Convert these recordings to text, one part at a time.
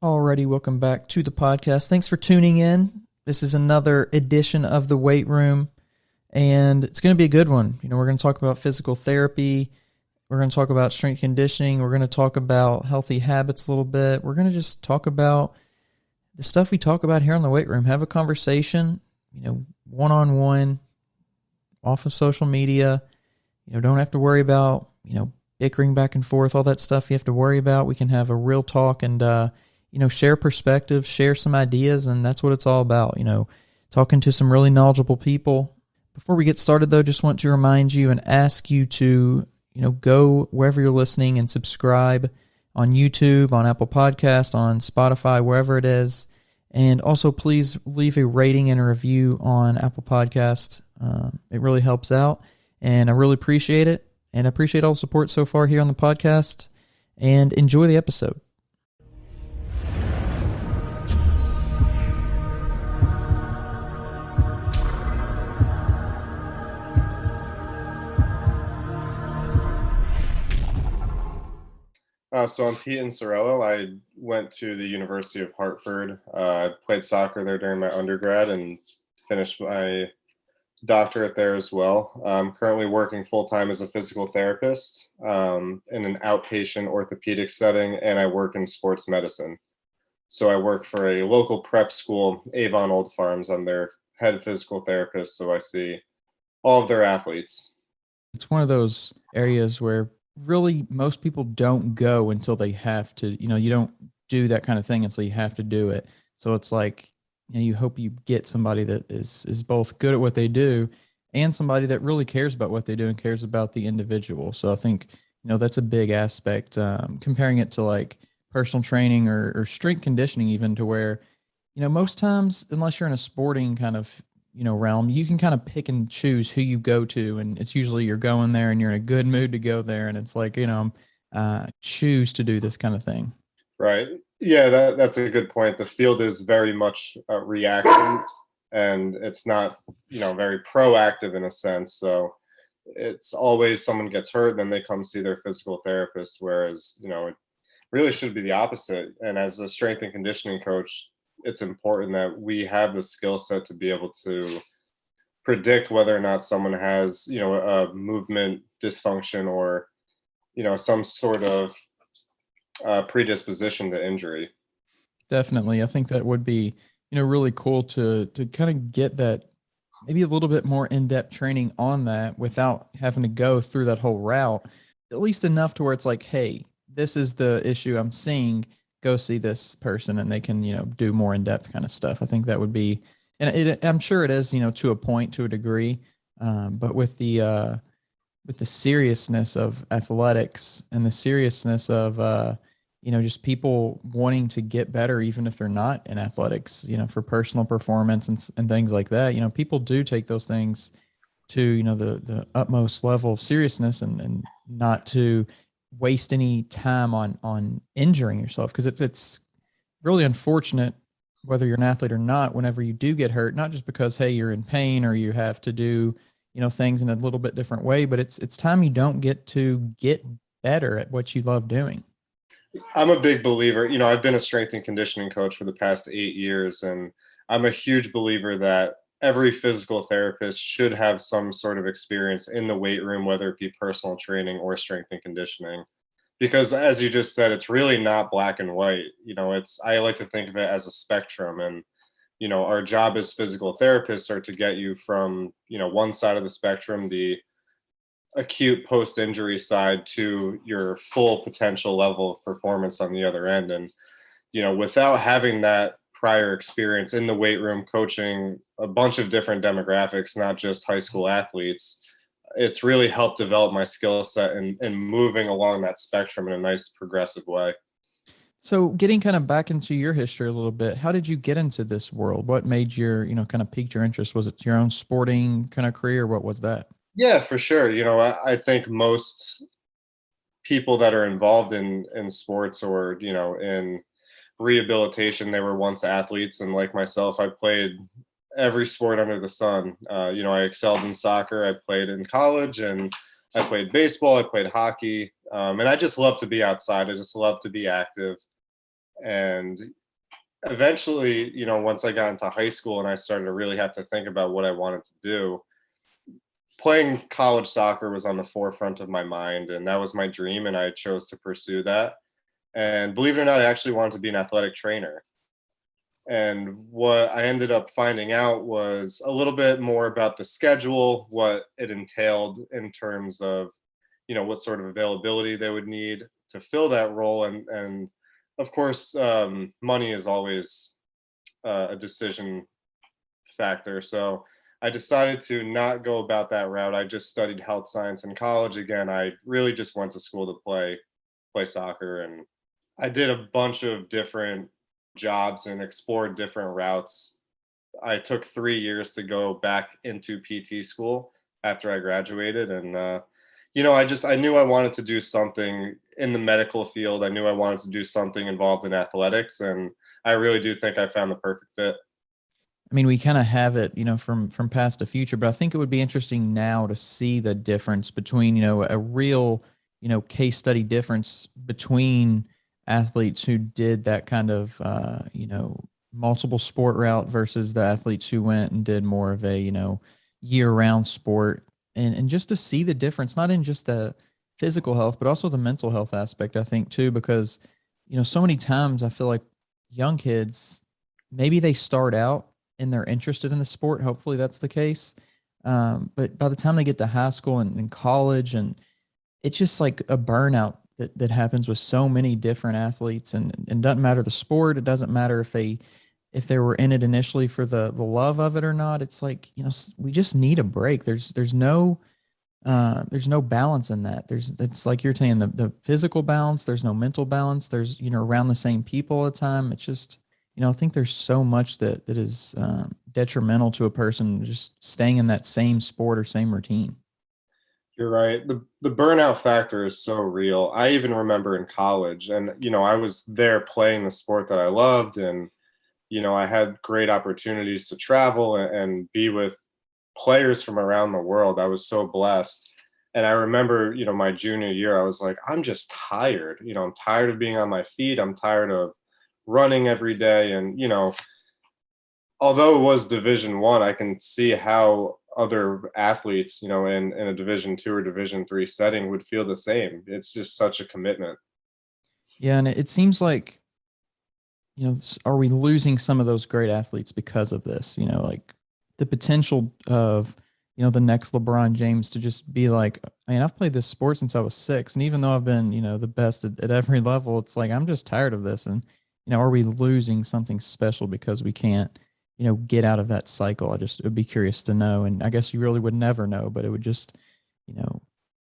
Alrighty, welcome back to the podcast. Thanks for tuning in. This is another edition of the Weight Room, and it's going to be a good one. We're going to talk about physical therapy. We're going to talk about strength conditioning. We're going to talk about healthy habits a little bit. We're going to just talk about the stuff we talk about here on the Weight Room. Have a conversation, one-on-one, off of social media. Don't have to worry about, bickering back and forth, all that stuff you have to worry about. We can have a real talk and, share perspectives, share some ideas, and that's what it's all about, talking to some really knowledgeable people. Before we get started, though, just want to remind you and ask you to, go wherever you're listening and subscribe on YouTube, on Apple Podcasts, on Spotify, wherever it is. And also, please leave a rating and a review on Apple Podcasts. It really helps out, and I really appreciate it. And I appreciate all the support so far here on the podcast. And enjoy the episode. So I'm Pete Inserillo. I went to the University of Hartford. I played soccer there during my undergrad and finished my doctorate there as well. I'm currently working full-time as a physical therapist in an outpatient orthopedic setting, and I work in sports medicine. So I work for a local prep school, Avon Old Farms. I'm their head physical therapist, so I see all of their athletes. It's one of those areas where really most people don't go until they have to. You don't do that kind of thing until you have to do it. So it's like, you hope you get somebody that is both good at what they do and somebody that really cares about what they do and cares about the individual. So I think, that's a big aspect, comparing it to like personal training or strength conditioning, even, to where, most times, unless you're in a sporting kind of, realm, you can kind of pick and choose who you go to. And it's usually you're going there and you're in a good mood to go there. And it's like, choose to do this kind of thing. Right. Yeah, that's a good point. The field is very much a reaction, and it's not, very proactive in a sense. So it's always someone gets hurt, then they come see their physical therapist, whereas, it really should be the opposite. And as a strength and conditioning coach, it's important that we have the skill set to be able to predict whether or not someone has, a movement dysfunction or, some sort of predisposition to injury. Definitely. I think that would be, really cool to kind of get that maybe a little bit more in-depth training on that without having to go through that whole route, at least enough to where it's like, hey, this is the issue I'm seeing. Go see this person and they can, do more in-depth kind of stuff. I think that would be, and I'm sure it is, to a point, to a degree. But with the seriousness of athletics and the seriousness of, just people wanting to get better, even if they're not in athletics, for personal performance and things like that, people do take those things to, the utmost level of seriousness and not to waste any time on injuring yourself. Cause it's really unfortunate, whether you're an athlete or not, whenever you do get hurt, not just because, hey, you're in pain or you have to do, things in a little bit different way, but it's time you don't get to get better at what you love doing. I'm a big believer, I've been a strength and conditioning coach for the past 8 years, and I'm a huge believer that every physical therapist should have some sort of experience in the weight room, whether it be personal training or strength and conditioning. Because as you just said, it's really not black and white. I like to think of it as a spectrum, and our job as physical therapists are to get you from, one side of the spectrum, the acute post-injury side, to your full potential level of performance on the other end. And, without having that prior experience in the weight room, coaching a bunch of different demographics, not just high school athletes, it's really helped develop my skill set and moving along that spectrum in a nice progressive way. So getting kind of back into your history a little bit, how did you get into this world? What made your, kind of piqued your interest? Was it your own sporting kind of career? What was that? Yeah, for sure. I think most people that are involved in sports or, in rehabilitation, they were once athletes. And like myself, I played every sport under the sun. I excelled in soccer. I played in college, and I played baseball. I played hockey. And I just love to be outside. I just love to be active. And eventually, once I got into high school and I started to really have to think about what I wanted to do, playing college soccer was on the forefront of my mind, and that was my dream, and I chose to pursue that. And believe it or not, I actually wanted to be an athletic trainer. And what I ended up finding out was a little bit more about the schedule, what it entailed in terms of, what sort of availability they would need to fill that role. And of course, money is always a decision factor. So I decided to not go about that route. I just studied health science in college. Again, I really just went to school to play soccer, and I did a bunch of different jobs and explored different routes. I took 3 years to go back into PT school after I graduated, and I knew I wanted to do something in the medical field. I knew I wanted to do something involved in athletics, and I really do think I found the perfect fit. I mean, we kind of have it, from past to future, but I think it would be interesting now to see the difference between, a real, case study difference between athletes who did that kind of, multiple sport route versus the athletes who went and did more of a, year round sport. And just to see the difference, not in just the physical health, but also the mental health aspect, I think too, because, so many times I feel like young kids, maybe they start out and they're interested in the sport. Hopefully that's the case. But by the time they get to high school and college, and it's just like a burnout that happens with so many different athletes, and doesn't matter the sport. It doesn't matter if they were in it initially for the love of it or not. It's like, we just need a break. There's no balance in that. It's like you're saying, the physical balance, there's no mental balance. There's, around the same people all the time. It's just, I think there's so much that is detrimental to a person just staying in that same sport or same routine. You're right. The burnout factor is so real. I even remember in college, and I was there playing the sport that I loved, and I had great opportunities to travel and be with players from around the world. I was so blessed. And I remember, my junior year, I was like, I'm just tired. I'm tired of being on my feet. I'm tired of running every day. And, although it was Division 1, I can see how other athletes, in a Division 2 or Division 3 setting would feel the same. It's just such a commitment. Yeah, and it seems like, are we losing some of those great athletes because of this? Like the potential of, the next LeBron James to just be like, man, I've played this sport since I was 6. And even though I've been, the best at every level, it's like, I'm just tired of this. And, are we losing something special because we can't, get out of that cycle? It would be curious to know. And I guess you really would never know, but it would just, you know,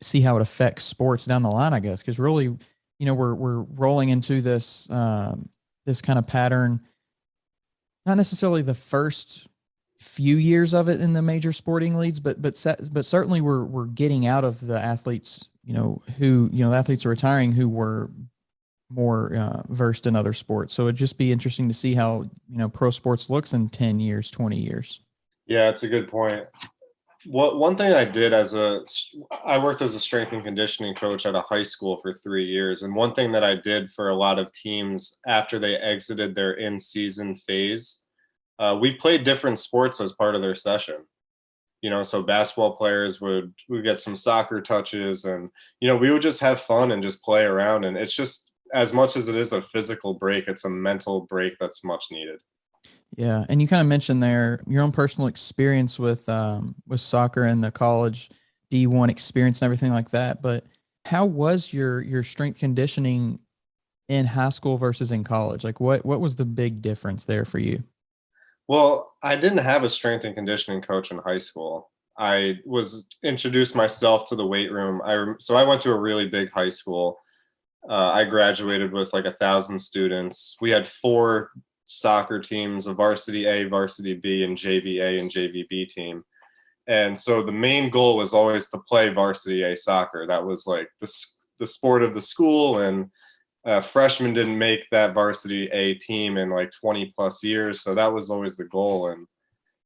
see how it affects sports down the line, I guess. Cause really, we're rolling into this kind of pattern, not necessarily the first few years of it in the major sporting leagues, but certainly we're getting out of the athletes, the athletes are retiring who were more versed in other sports. So it'd just be interesting to see how, pro sports looks in 10 years, 20 years. Yeah, it's a good point. One thing I did I worked as a strength and conditioning coach at a high school for 3 years. And one thing that I did for a lot of teams after they exited their in-season phase, we played different sports as part of their session. So basketball players would get some soccer touches, and, we would just have fun and just play around. And it's just, as much as it is a physical break, it's a mental break that's much needed. Yeah, and you kind of mentioned there your own personal experience with soccer and the college D1 experience and everything like that. But how was your strength conditioning in high school versus in college? Like what was the big difference there for you? Well, I didn't have a strength and conditioning coach in high school. I was introduced myself to the weight room. So I went to a really big high school. I graduated with like 1,000 students. We had 4 soccer teams: a varsity A, varsity B, and JV A and JVB team. And so the main goal was always to play varsity A soccer. That was like the sport of the school. And freshmen didn't make that varsity A team in like 20 plus years. So that was always the goal. And,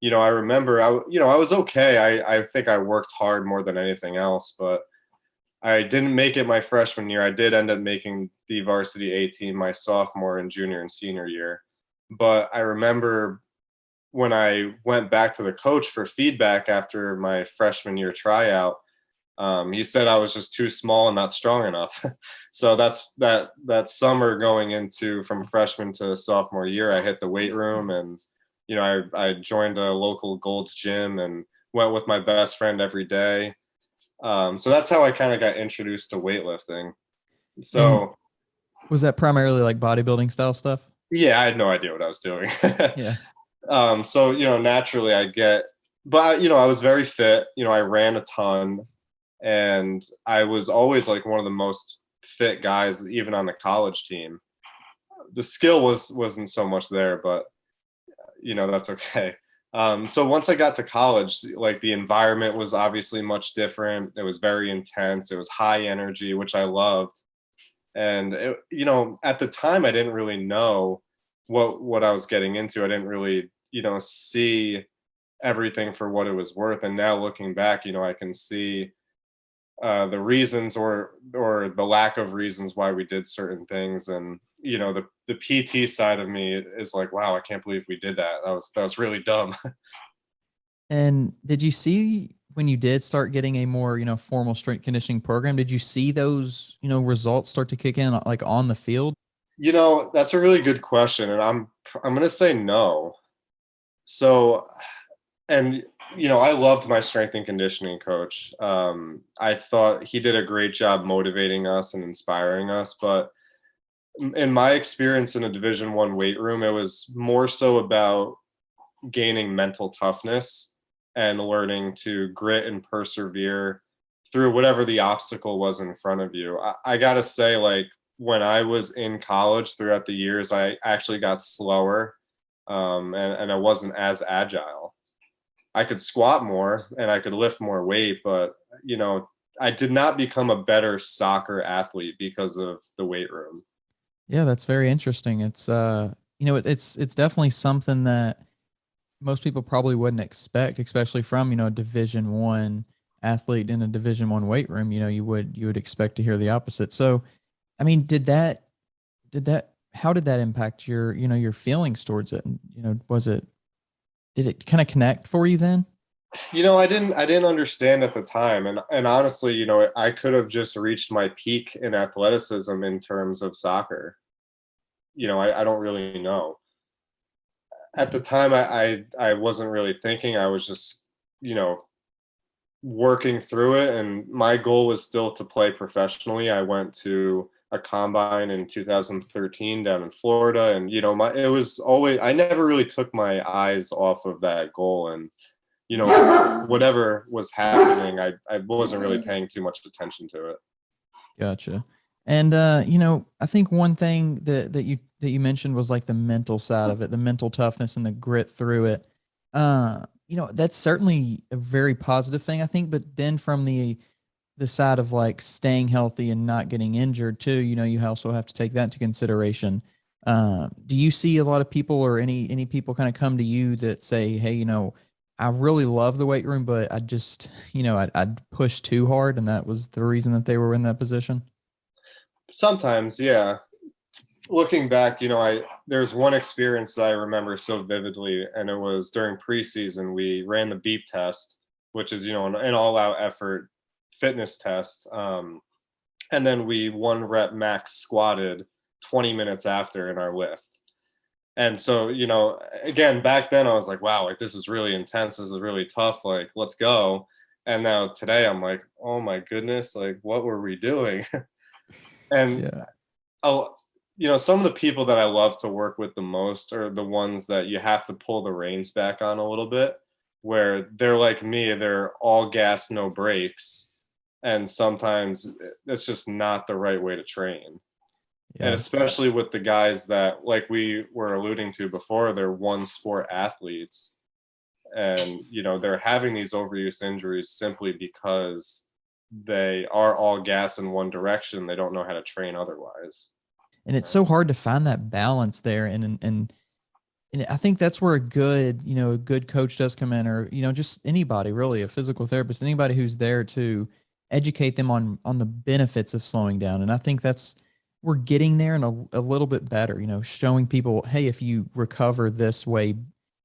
I remember I was okay. I think I worked hard more than anything else, but I didn't make it my freshman year. I did end up making the varsity A team my sophomore and junior and senior year. But I remember when I went back to the coach for feedback after my freshman year tryout, he said I was just too small and not strong enough. So that summer going into from freshman to sophomore year, I hit the weight room, and I joined a local Gold's gym and went with my best friend every day. So that's how I kind of got introduced to weightlifting. And So was that primarily like bodybuilding style stuff? yeah, I had no idea what I was doing. Yeah. So naturally but I was very fit. I ran a ton, and I was always like one of the most fit guys, even on the college team. The skill wasn't so much there, but that's okay. So once I got to college, like the environment was obviously much different. It was very intense. It was high energy, which I loved. And at the time, I didn't really know what I was getting into. I didn't really, see everything for what it was worth. And now looking back, I can see the reasons or the lack of reasons why we did certain things. And the PT side of me is like, wow, I can't believe we did that. That was really dumb. And did you see when you did start getting a more, formal strength conditioning program, did you see those, results start to kick in like on the field? That's a really good question, and I'm going to say no. So, and I loved my strength and conditioning coach. I thought he did a great job motivating us and inspiring us, but in my experience in a Division I weight room, it was more so about gaining mental toughness and learning to grit and persevere through whatever the obstacle was in front of you. I gotta say, like, when I was in college throughout the years, I actually got slower, and I wasn't as agile. I could squat more and I could lift more weight, but I did not become a better soccer athlete because of the weight room. Yeah, that's very interesting. It's it's definitely something that most people probably wouldn't expect, especially from, a Division I athlete in a Division I weight room. You would expect to hear the opposite. So, I mean, how did that impact your, your feelings towards it? And, did it kind of connect for you then? I didn't understand at the time, and honestly, I could have just reached my peak in athleticism in terms of soccer. I don't really know. At the time, I wasn't really thinking. I was just you know working through it, and my goal was still to play professionally. I went to a combine in 2013 down in Florida, and it was always, I never really took my eyes off of that goal. And whatever was happening, I wasn't really paying too much attention to it. Gotcha. And I think one thing that you mentioned was like the mental side of it, the mental toughness and the grit through it. That's certainly a very positive thing, I think. But then from the side of like staying healthy and not getting injured too, you also have to take that into consideration. Do you see a lot of people or any people kind of come to you that say, hey, I really love the weight room, but I just, I'd push too hard, and that was the reason that they were in that position? Sometimes, yeah. Looking back, there's one experience that I remember so vividly, and it was during preseason. We ran the beep test, which is an all-out effort fitness test, and then we one rep max squatted 20 minutes after in our lift. And so again, back then I was like, wow, like this is really intense, this is really tough, like let's go. And now today I'm like, oh my goodness, like what were we doing? And Yeah. oh, some of the people that I love to work with the most are the ones that you have to pull the reins back on a little bit, where they're like me, they're all gas, no brakes. And sometimes it's just not the right way to train. And Yeah. especially with the guys that, like we were alluding to before, they're one sport athletes. And, they're having these overuse injuries simply because they are all gas in one direction. They don't know how to train otherwise. And it's so hard to find that balance there. And I think that's where a good coach does come in, or, just anybody really, a physical therapist, anybody who's there to educate them on the benefits of slowing down. And I think we're getting there and a little bit better, showing people, hey, if you recover this way,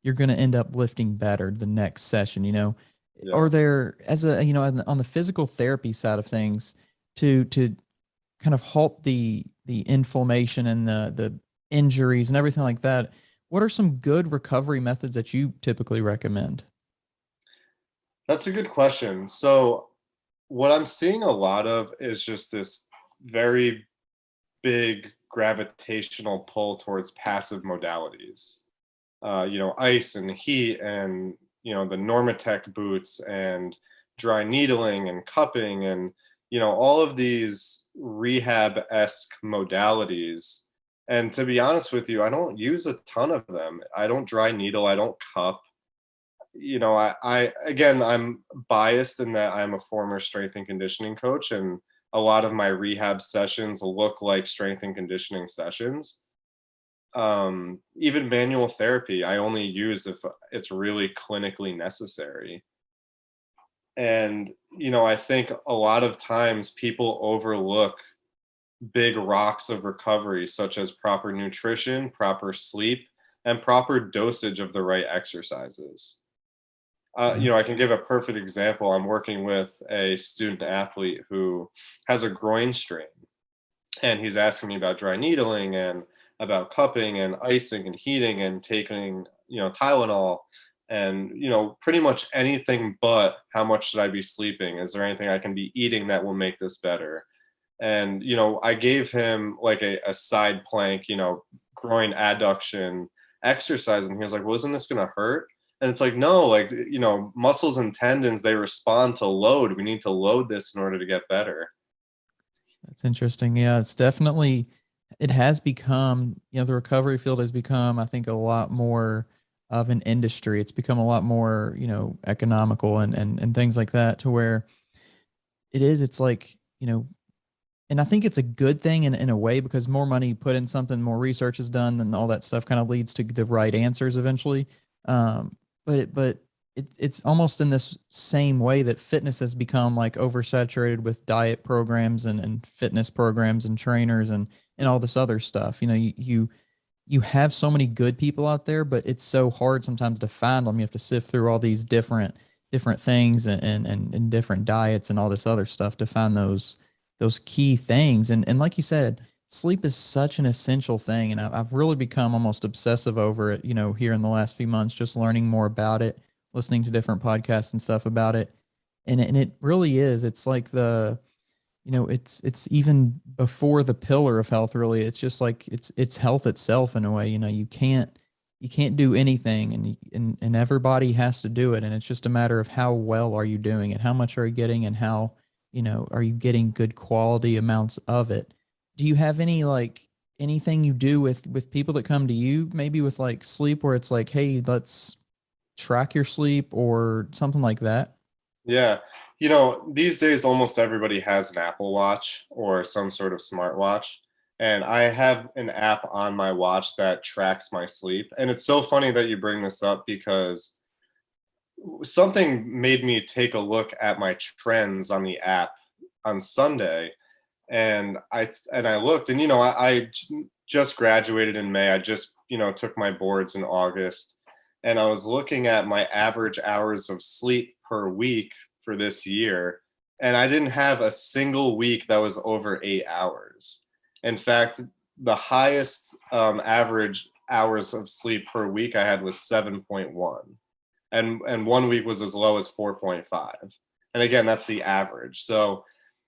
you're going to end up lifting better the next session. Yeah. Are there, as a, on the physical therapy side of things, to kind of halt the inflammation and the injuries and everything like that, what are some good recovery methods that you typically recommend? That's a good question. So what I'm seeing a lot of is just this very big gravitational pull towards passive modalities. Ice and heat and, the Normatec boots and dry needling and cupping and, all of these rehab-esque modalities. And to be honest with you, I don't use a ton of them. I don't dry needle, I don't cup. I again, I'm biased in that I'm a former strength and conditioning coach, and a lot of my rehab sessions look like strength and conditioning sessions. Even manual therapy, I only use if it's really clinically necessary. And, I think a lot of times people overlook big rocks of recovery, such as proper nutrition, proper sleep, and proper dosage of the right exercises. Yeah. I can give a perfect example. I'm working with a student athlete who has a groin strain, and he's asking me about dry needling and about cupping and icing and heating and taking, Tylenol and, pretty much anything but how much should I be sleeping? Is there anything I can be eating that will make this better? And, I gave him like a side plank, groin adduction exercise. And he was like, well, isn't this going to hurt? And it's like, no, like, muscles and tendons, they respond to load. We need to load this in order to get better. That's interesting. Yeah, it has become, the recovery field has become, I think, a lot more of an industry. It's become a lot more, economical and things like that, to where it's like, and I think it's a good thing in a way, because more money put in something, more research is done, and all that stuff kind of leads to the right answers eventually. Um, it's almost in this same way that fitness has become like oversaturated with diet programs and fitness programs and trainers and all this other stuff. You have so many good people out there, but it's so hard sometimes to find them. You have to sift through all these different things and different diets and all this other stuff to find those key things. And like you said, sleep is such an essential thing. And I've really become almost obsessive over it, here in the last few months, just learning more about it, listening to different podcasts and stuff about it. And it really is. It's like it's even before the pillar of health, really. It's just like it's health itself in a way. You can't do anything, and everybody has to do it. And it's just a matter of how well are you doing it? How much are you getting, and how, are you getting good quality amounts of it? Do you have anything you do with people that come to you, maybe with like sleep, where it's like, hey, let's track your sleep or something like that? Yeah. These days almost everybody has an Apple Watch or some sort of smartwatch. And I have an app on my watch that tracks my sleep. And it's so funny that you bring this up, because something made me take a look at my trends on the app on Sunday. And I looked, and I just graduated in May. I just, took my boards in August. And I was looking at my average hours of sleep per week for this year, and I didn't have a single week that was over 8 hours. In fact, the highest average hours of sleep per week I had was 7.1, and one week was as low as 4.5. And again, that's the average. So,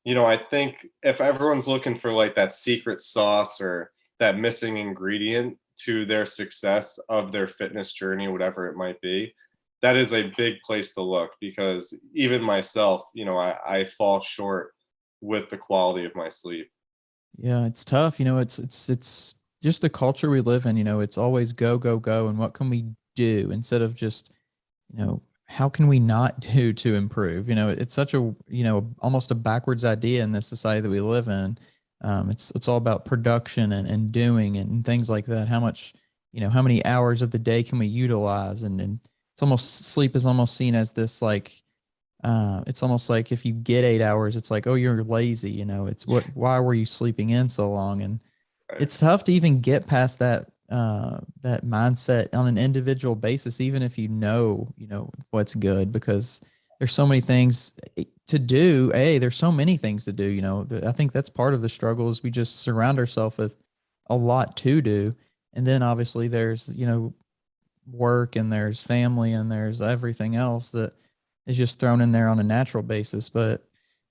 I think if everyone's looking for like that secret sauce or that missing ingredient to their success of their fitness journey, whatever it might be, that is a big place to look, because even myself, I fall short with the quality of my sleep. Yeah, it's tough. It's just the culture we live in. It's always go, go, go, and what can we do instead of just, how can we not do to improve? It's such a, almost a backwards idea in this society that we live in. It's all about production and doing and things like that. How much, how many hours of the day can we utilize? And it's almost, sleep is almost seen as this like It's almost like if you get 8 hours, it's like, oh, you're lazy. Why were you sleeping in so long? And Right. it's tough to even get past that mindset on an individual basis, even if you know what's good, because there's so many things to do. There's so many things to do. I think that's part of the struggle is we just surround ourselves with a lot to do, and then obviously there's work and there's family and there's everything else that is just thrown in there on a natural basis. But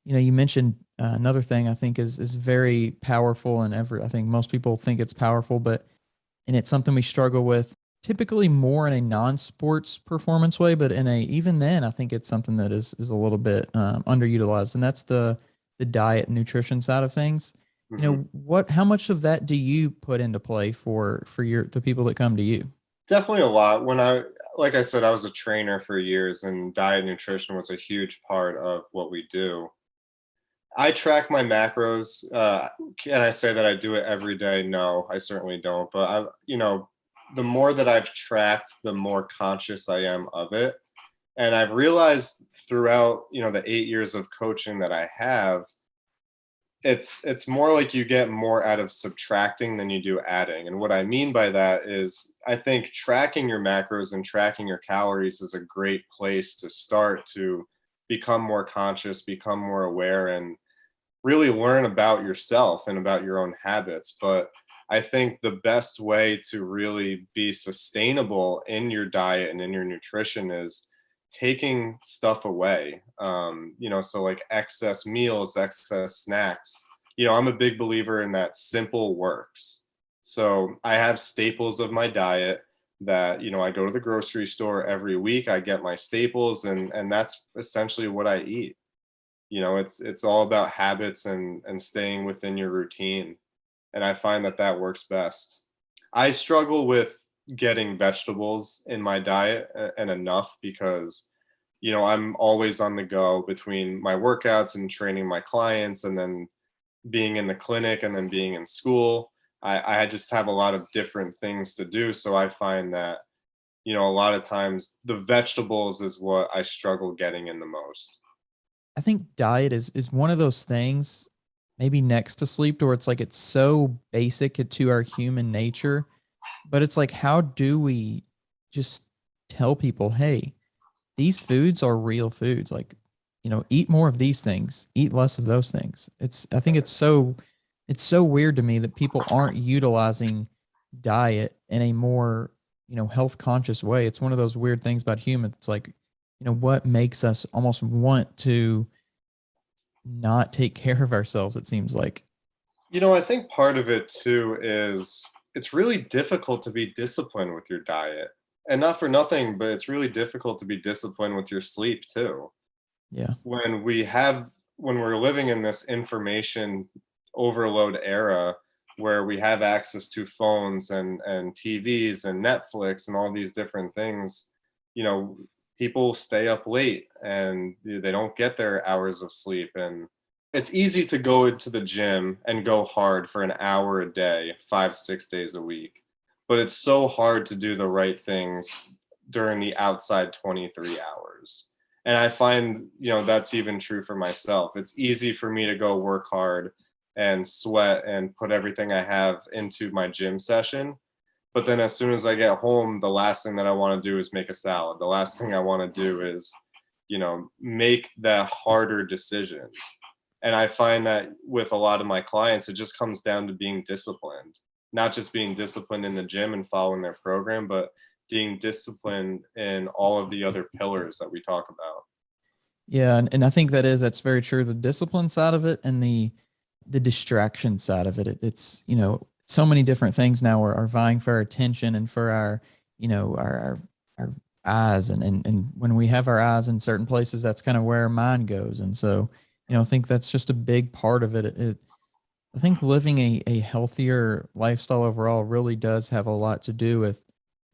you mentioned another thing I think is very powerful, and I think most people think it's powerful, but and it's something we struggle with typically more in a non-sports performance way, but even then I think it's something that is a little bit underutilized, and that's the diet and nutrition side of things. Mhm. How much of that do you put into play for the people that come to you? Definitely a lot. Like I said, I was a trainer for years, and diet and nutrition was a huge part of what we do. I track my macros. Can I say that I do it every day? No, I certainly don't. But the more that I've tracked, the more conscious I am of it. And I've realized throughout, the 8 years of coaching that I have, it's more like you get more out of subtracting than you do adding. And what I mean by that is I think tracking your macros and tracking your calories is a great place to start to become more conscious, become more aware, and really learn about yourself and about your own habits. But I think the best way to really be sustainable in your diet and in your nutrition is taking stuff away. So like excess meals, excess snacks. I'm a big believer in that simple works. So I have staples of my diet that, I go to the grocery store every week, I get my staples, and that's essentially what I eat. It's all about habits and staying within your routine, and I find that that works best. I struggle with getting vegetables in my diet and enough because I'm always on the go between my workouts and training my clients, and then being in the clinic, and then being in school. I just have a lot of different things to do, so I find that a lot of times the vegetables is what I struggle getting in the most. I think diet is one of those things, maybe next to sleep, where it's like it's so basic to our human nature, but it's like, how do we just tell people, hey, these foods are real foods? Like, eat more of these things, eat less of those things. I think it's so weird to me that people aren't utilizing diet in a more, health conscious way. It's one of those weird things about humans. It's like, what makes us almost want to not take care of ourselves, it seems like. I think part of it too is it's really difficult to be disciplined with your diet. And not for nothing, but it's really difficult to be disciplined with your sleep too. Yeah. When we're living in this information overload era where we have access to phones and TVs and Netflix and all these different things, you know, people stay up late and they don't get their hours of sleep, and it's easy to go into the gym and go hard for an hour a day, 5, 6 days a week. But it's so hard to do the right things during the outside 23 hours. And I find, that's even true for myself. It's easy for me to go work hard and sweat and put everything I have into my gym session. But then as soon as I get home, the last thing that I want to do is make a salad. The last thing I want to do is, make that harder decision. And I find that with a lot of my clients, it just comes down to being disciplined, not just being disciplined in the gym and following their program, but being disciplined in all of the other pillars that we talk about. Yeah, and I think that's very true. The discipline side of it and the distraction side of it. It's so many different things now are vying for our attention and for our our eyes, and when we have our eyes in certain places, that's kind of where our mind goes. And so I think that's just a big part of it. I think living a healthier lifestyle overall really does have a lot to do with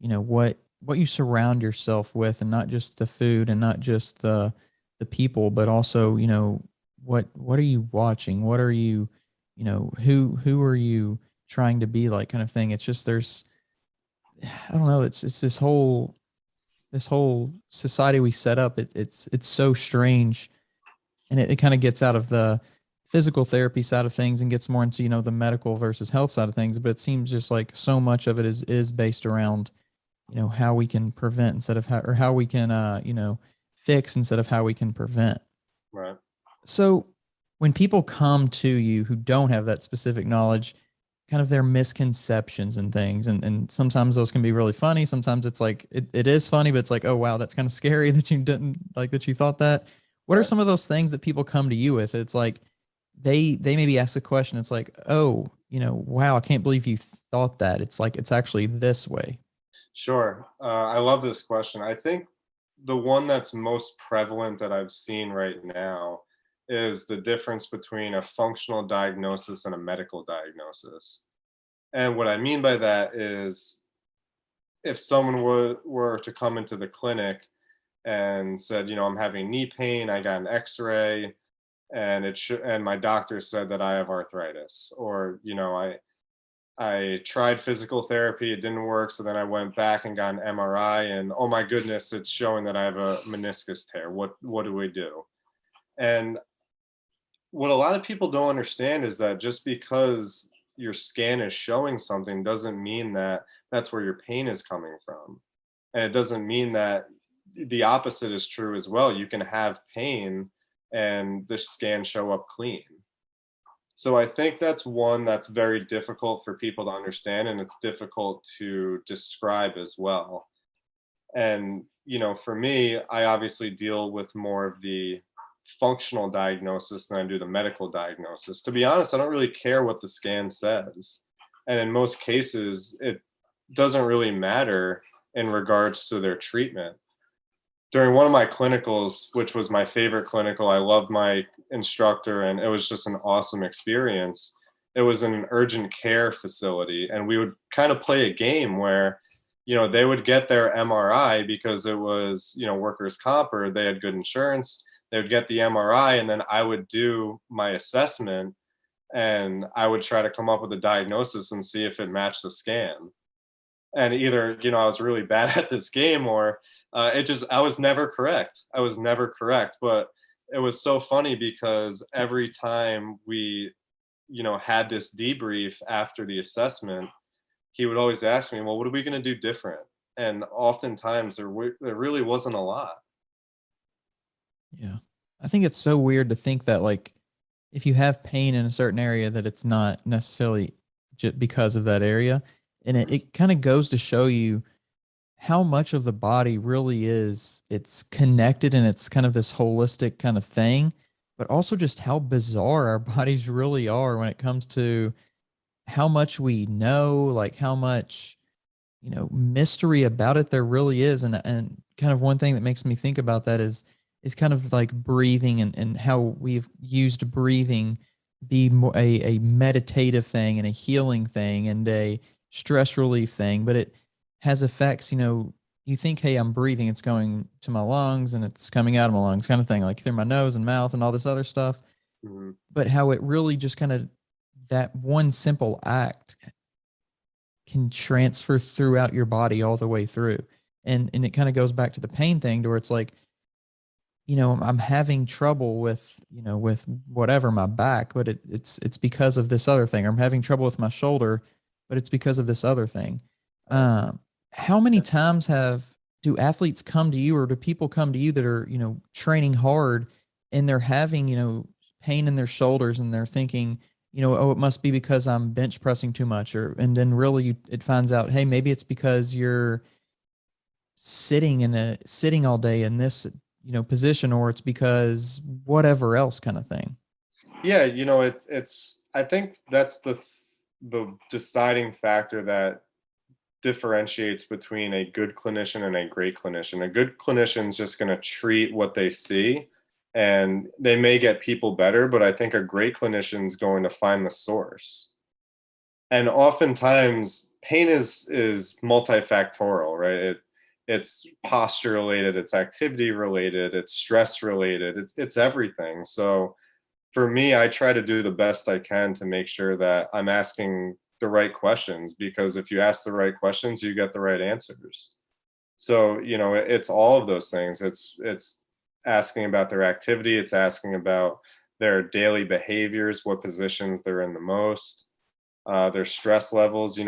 what you surround yourself with, and not just the food and not just the people, but also what are you watching, what are you who are you trying to be like, kind of thing. It's just, there's I don't know, it's this whole this whole society we set up, it's so strange, and it kind of gets out of the physical therapy side of things and gets more into, the medical versus health side of things. But it seems just like so much of it is based around, how we can prevent instead of how we can, fix instead of how we can prevent. Right. So when people come to you who don't have that specific knowledge, kind of their misconceptions and things, and sometimes those can be really funny. Sometimes it's like it is funny, but it's like, oh wow, that's kind of scary that you didn't like that you thought that. What are Right. some of those things that people come to you with? It's like they maybe ask a question. It's like, oh, wow, I can't believe you thought that. It's like it's actually this way. Sure. I love this question. I think the one that's most prevalent that I've seen right now is the difference between a functional diagnosis and a medical diagnosis. And what I mean by that is if someone were to come into the clinic and said, I'm having knee pain, I got an x-ray, and and my doctor said that I have arthritis, or, I tried physical therapy, it didn't work, so then I went back and got an MRI, and oh my goodness, it's showing that I have a meniscus tear. What do we do? And what a lot of people don't understand is that just because your scan is showing something doesn't mean that that's where your pain is coming from. And it doesn't mean that the opposite is true as well. You can have pain and the scan show up clean. So I think that's one that's very difficult for people to understand, and it's difficult to describe as well. And, for me, I obviously deal with more of the functional diagnosis than I do the medical diagnosis. To be honest, I don't really care what the scan says. And in most cases, it doesn't really matter in regards to their treatment. During one of my clinicals, which was my favorite clinical, I loved my instructor and it was just an awesome experience. It was in an urgent care facility, and we would kind of play a game where, they would get their MRI because it was, workers' comp or they had good insurance. They would get the MRI, and then I would do my assessment and I would try to come up with a diagnosis and see if it matched the scan. And either, I was really bad at this game, or I was never correct. I was never correct. But it was so funny because every time we, had this debrief after the assessment, he would always ask me, well, what are we going to do different? And oftentimes there really wasn't a lot. Yeah. I think it's so weird to think that, like, if you have pain in a certain area, that it's not necessarily just because of that area. And it kind of goes to show you how much of the body really is, it's connected and it's kind of this holistic kind of thing, but also just how bizarre our bodies really are when it comes to how much we know, like how much, mystery about it there really is. And kind of one thing that makes me think about that is kind of like breathing, and how we've used breathing be more a meditative thing and a healing thing and a stress relief thing, but it has effects. You think, hey, I'm breathing, it's going to my lungs and it's coming out of my lungs, kind of thing, like through my nose and mouth and all this other stuff. Mhm. But how it really just kind of, that one simple act can transfer throughout your body all the way through. And it kind of goes back to the pain thing, to where it's like, I'm having trouble with, with whatever, my back, but it's because of this other thing. Or I'm having trouble with my shoulder, but it's because of this other thing. Right. How many times do athletes come to you, or do people come to you that are, training hard, and they're having, pain in their shoulders, and they're thinking, oh, it must be because I'm bench pressing too much, and then really it finds out, hey, maybe it's because you're sitting all day in this, position, or it's because whatever else kind of thing. Yeah, it's I think that's the deciding factor that differentiates between a good clinician and a great clinician. A good clinician is just going to treat what they see, and they may get people better, but I think a great clinician is going to find the source. And oftentimes pain is multifactorial, right? It's posture related, it's activity related, it's stress related, it's everything. So for me, I try to do the best I can to make sure that I'm asking the right questions, because if you ask the right questions, you get the right answers. So, it's all of those things. It's asking about their activity, it's asking about their daily behaviors, what positions they're in the most, their stress levels.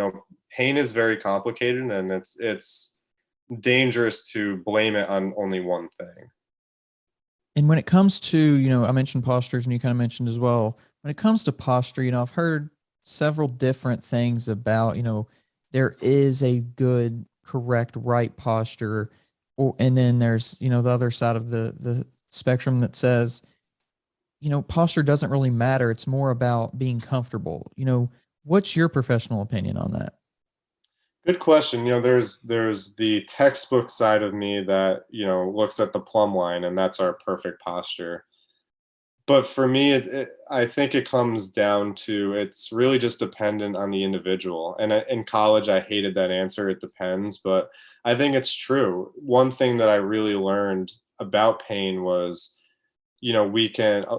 Pain is very complicated, and it's dangerous to blame it on only one thing. And when it comes to, I mentioned postures and you kind of mentioned as well, when it comes to posture, I've heard several different things about, there is a good, correct, right posture. And then there's, the other side of the spectrum that says, posture doesn't really matter. It's more about being comfortable. What's your professional opinion on that? Good question. There's the textbook side of me that, looks at the plumb line, and that's our perfect posture. But for me, I think it comes down to, it's really just dependent on the individual. And in college, I hated that answer. It depends, but I think it's true. One thing that I really learned about pain was,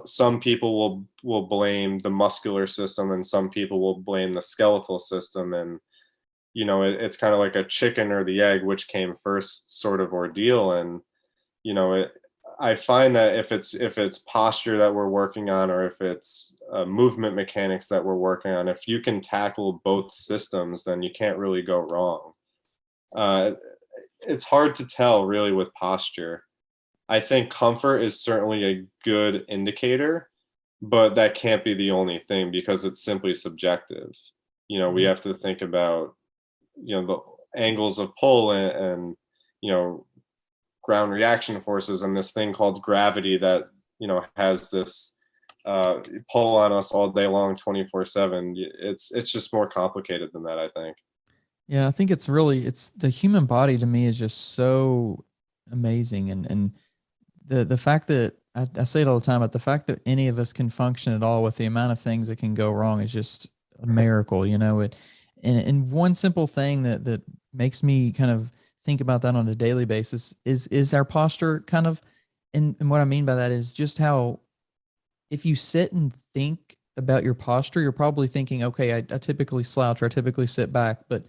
some people will blame the muscular system, and some people will blame the skeletal system, and it's kind of like a chicken or the egg, which came first sort of ordeal. And I find that if it's posture that we're working on, or if it's movement mechanics that we're working on, if you can tackle both systems, then you can't really go wrong. uh, it's hard to tell really with posture. I think comfort is certainly a good indicator, but that can't be the only thing, because it's simply subjective. We Mhm. have to think about, the angles of pull, and you know ground reaction forces, and this thing called gravity that has this pull on us all day long, 24/7. It's just more complicated than that, I think. Yeah, I think it's the human body to me is just so amazing. And the fact that I say it all the time, but the fact that any of us can function at all with the amount of things that can go wrong is just a miracle, and one simple thing that makes me kind of think about that on a daily basis is our posture kind of. And what I mean by that is just how, if you sit and think about your posture, you're probably thinking, okay, I typically slouch or I typically sit back, but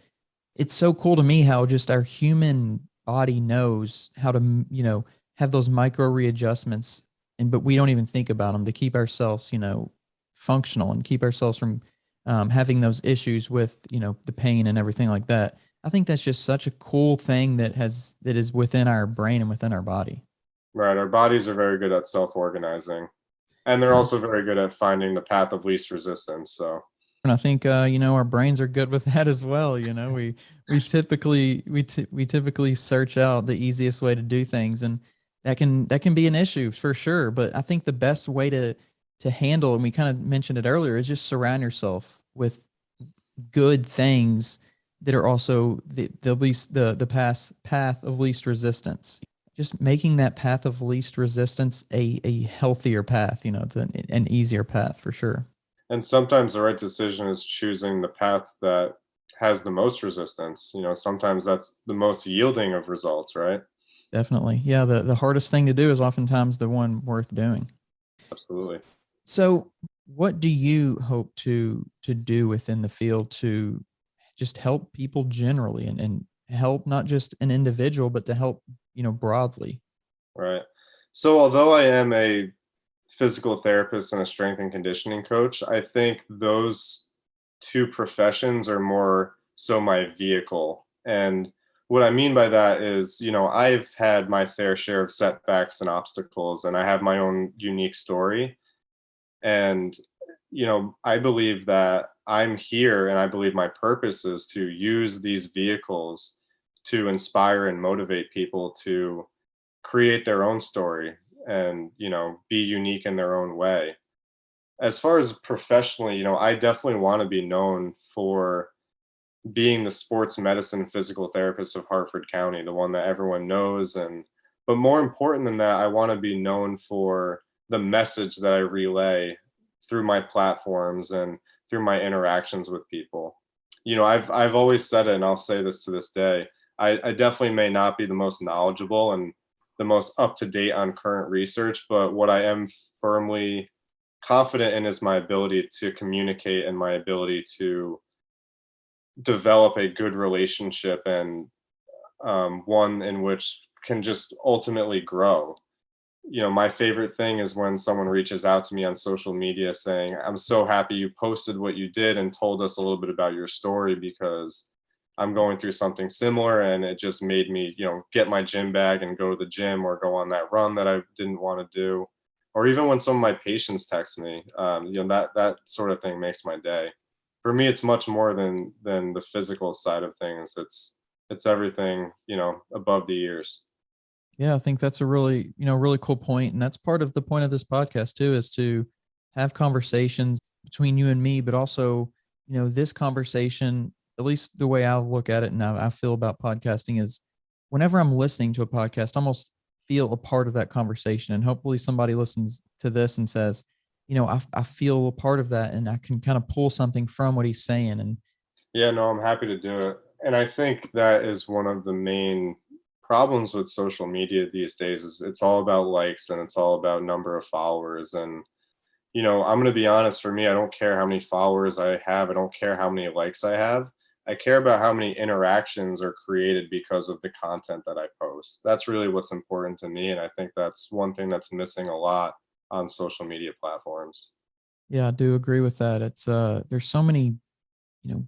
it's so cool to me how just our human body knows how to, have those micro readjustments, and but we don't even think about them to keep ourselves, functional and keep ourselves from having those issues with, the pain and everything like that. I think that's just such a cool thing that is within our brain and within our body. Right, our bodies are very good at self-organizing, and they're Yeah. also very good at finding the path of least resistance. So And I think our brains are good with that as well. We typically search out the easiest way to do things, and that can be an issue for sure. But I think the best way to handle, and we kind of mentioned it earlier, is just surround yourself with good things that are also the least the path of least resistance. Just making that path of least resistance a healthier path, an easier path for sure. and sometimes the right decision is choosing the path that has the most resistance. Sometimes that's the most yielding of results, right? Definitely. Yeah, the hardest thing to do is oftentimes the one worth doing. Absolutely. So, what do you hope to do within the field to just help people generally, and help not just an individual, but to help, broadly? Right. So although I am a physical therapist and a strength and conditioning coach, I think those two professions are more so my vehicle. And what I mean by that is, I've had my fair share of setbacks and obstacles, and I have my own unique story. And, I believe that I'm here, and I believe my purpose is to use these vehicles to inspire and motivate people to create their own story, and be unique in their own way. As far as professionally, I definitely want to be known for being the sports medicine physical therapist of Hartford County, the one that everyone knows. And but more important than that, I want to be known for the message that I relay through my platforms and through my interactions with people. I've always said it, and I'll say this to this day. I definitely may not be the most knowledgeable and the most up to date on current research, but what I am firmly confident in is my ability to communicate, and my ability to develop a good relationship, and one in which can just ultimately grow. My favorite thing is when someone reaches out to me on social media saying, I'm so happy you posted what you did and told us a little bit about your story, because I'm going through something similar and it just made me, get my gym bag and go to the gym or go on that run that I didn't want to do. Or even when some of my patients text me, that sort of thing makes my day. For me, it's much more than the physical side of things. It's everything, above the ears. Yeah, I think that's a really cool point. And that's part of the point of this podcast too, is to have conversations between you and me, but also, this conversation, at least the way I look at it and I feel about podcasting is whenever I'm listening to a podcast, I almost feel a part of that conversation. And hopefully somebody listens to this and says, I feel a part of that and I can kind of pull something from what he's saying. And Yeah, no, I'm happy to do it. And I think that is one of the main problems with social media these days is it's all about likes and it's all about number of followers. And, I'm going to be honest, for me, I don't care how many followers I have. I don't care how many likes I have. I care about how many interactions are created because of the content that I post. That's really what's important to me. And I think that's one thing that's missing a lot on social media platforms. yeah, I do agree with that. It's there's so many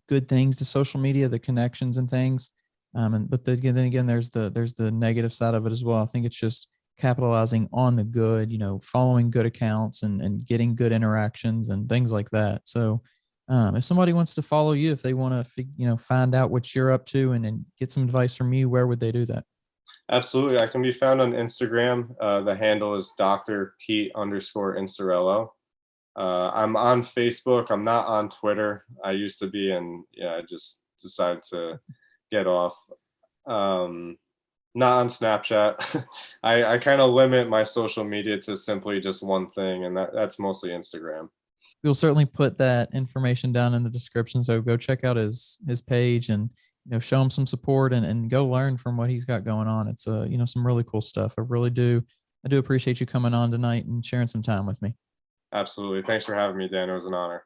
good things to social media, the connections and things. Then again, there's the negative side of it as well. I think it's just capitalizing on the good, following good accounts and getting good interactions and things like that. So, if somebody wants to follow you, if they want to, find out what you're up to and get some advice from you, where would they do that? Absolutely. I can be found on Instagram. The handle is Dr. Pete_Inserillo. I'm on Facebook. I'm not on Twitter. I used to be, and I just decided to get off. Not on Snapchat. I kind of limit my social media to simply just one thing, and that's mostly Instagram. We'll certainly put that information down in the description. So go check out his page and show him some support and go learn from what he's got going on. It's some really cool stuff. I do appreciate you coming on tonight and sharing some time with me. Absolutely. Thanks for having me, Dan. It was an honor.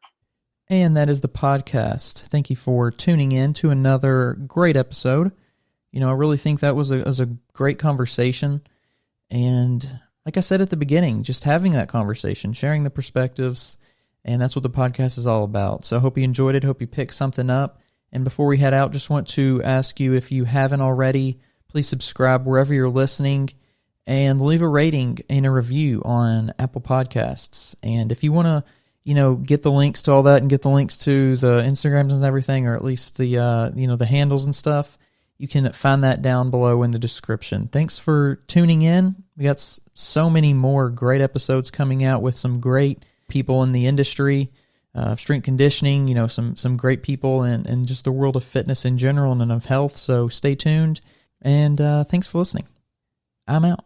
And that is the podcast. Thank you for tuning in to another great episode. I really think that was a great conversation. And like I said at the beginning, just having that conversation, sharing the perspectives, and that's what the podcast is all about. So I hope you enjoyed it. Hope you picked something up. And before we head out, just want to ask you, if you haven't already, please subscribe wherever you're listening and leave a rating and a review on Apple Podcasts. And if you want to, get the links to all that and get the links to the Instagrams and everything, or at least the, the handles and stuff, you can find that down below in the description. Thanks for tuning in. We got so many more great episodes coming out with some great people in the industry, strength conditioning, some great people and just the world of fitness in general and of health. So stay tuned and thanks for listening. I'm out.